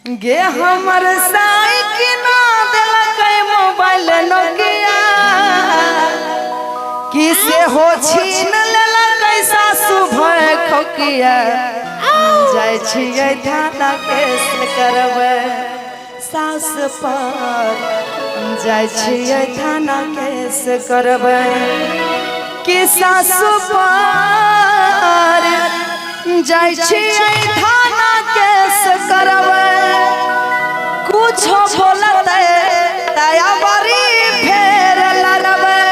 गे हमर साइकिल देलकै मोबाइल नोकिया किसे हो छीन लेलकै सासु भय खोकिया जाय छियै थाना केस करबै सास पर जाय छियै थाना केस करबै कि सासु पर जाय छियै थाना केस करबै कुछो बोलतै दया बरी फेर लड़बै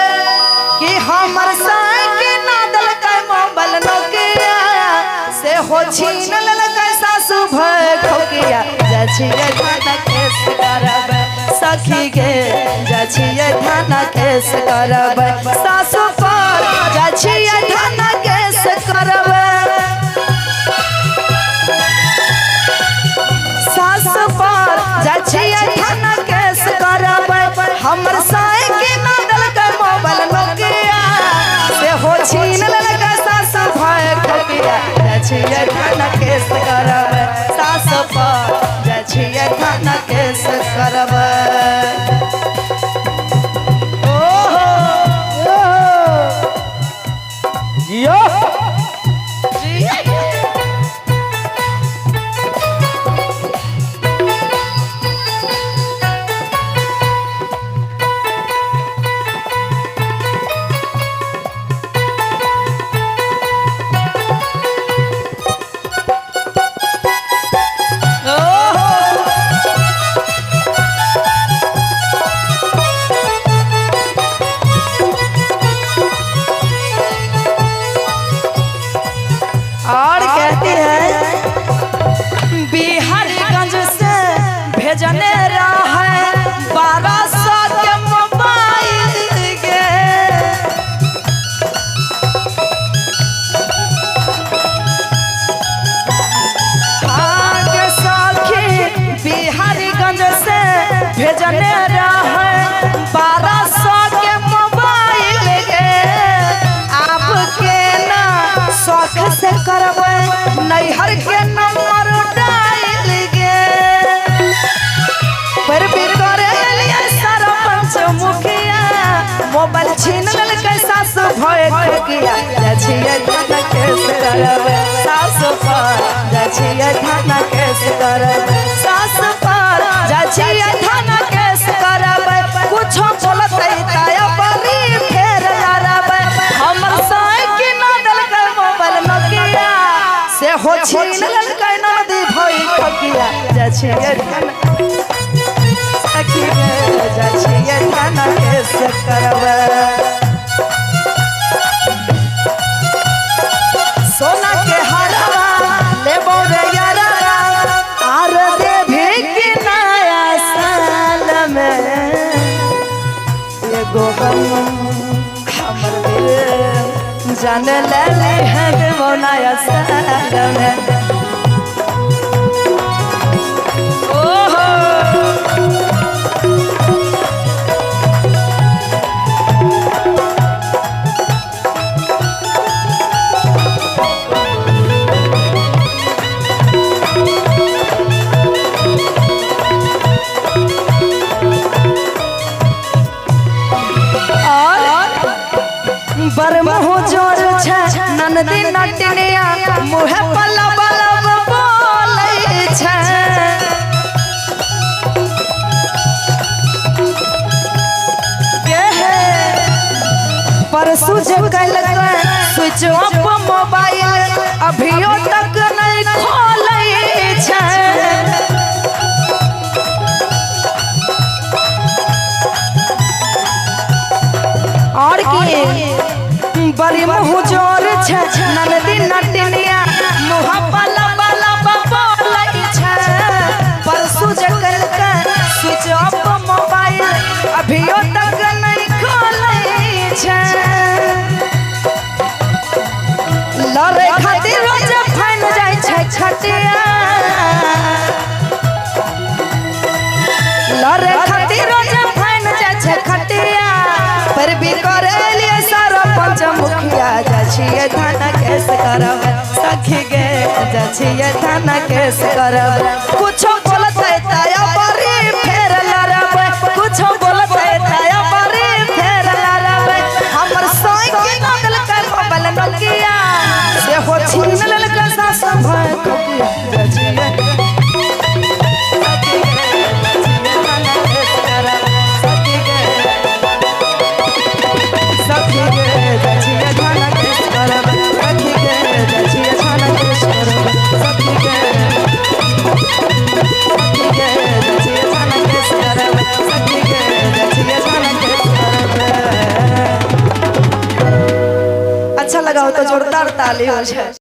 कि हमर साइकिल ना देलकै मोबाइल नोकिया से हो छीन लेलकै सासु भय खोकिया जाय छियै थाना केस करबै सखी गे जाय छियै थाना केस करबै सासु पर जाय छियै थाना केस करबै सास पर जाय छियै थाना केस करबै हमर साइकिल ना देलकै मोबाइल नोकिया से हो छीन लेलकै सास भय खोकिया जाय छियै थाना केस करबै सास पर जाय छियै थाना केस करबै यो और कहती है बिहारीगंज से भेजने रहे 1200 के मोबाइल गे आगे सखी बिहारीगंज से भेजने रहे 1200 के मोबाइल गे आपके ना शौक से करबै नैहर के नंबर डाल गे पर भी करे लिए सरपंच मुखिया मोबाइल छीन लेलकै सास भय खोकिया जाय छियै थाना केस करबै सास पर जाय छियै थाना केस करबै सास पर जाय छियै थाना केस करबै कुछो बोलतै दया बरी फेर लड़बै हमर साइकिल ना देलकै मोबाइल नोकिया से हो छीन लेलकै ननदी भय खोकिया जाय छियै थाना सखी गे जाय छियै थाना केस करबै सोना के हरवा लेबो रे यारा आर देभी की नया साल में एगो गम हमर दिल जान लेली है देवो नया साल में बरमहो जोर छै ननदी नटनिया मुहे पल्ला बलब बोलै छै के हे परसू जे कैलकै स्विच ऑफ मोबाइल अभियो तक नहीं खोलै छै और की बड़ी मुँह जोर छै ननदी नटनिया मुँह पल्ला बलब बोलै छै परसू जे कैलकै स्विच ऑफ मोबाइल अभियो तक नहीं खोलै छै लड़े खातिर रोज फाइन जाय छै छटिया लड़े खातिर रोज फाइन जाय छै खटिया पर भी करे लिए सरपंच मुखिया जाय छियै थाना केस करबै सखी गे जाय छियै थाना केस करबै कुछो बोलतै जोरदार ताली हो जाए।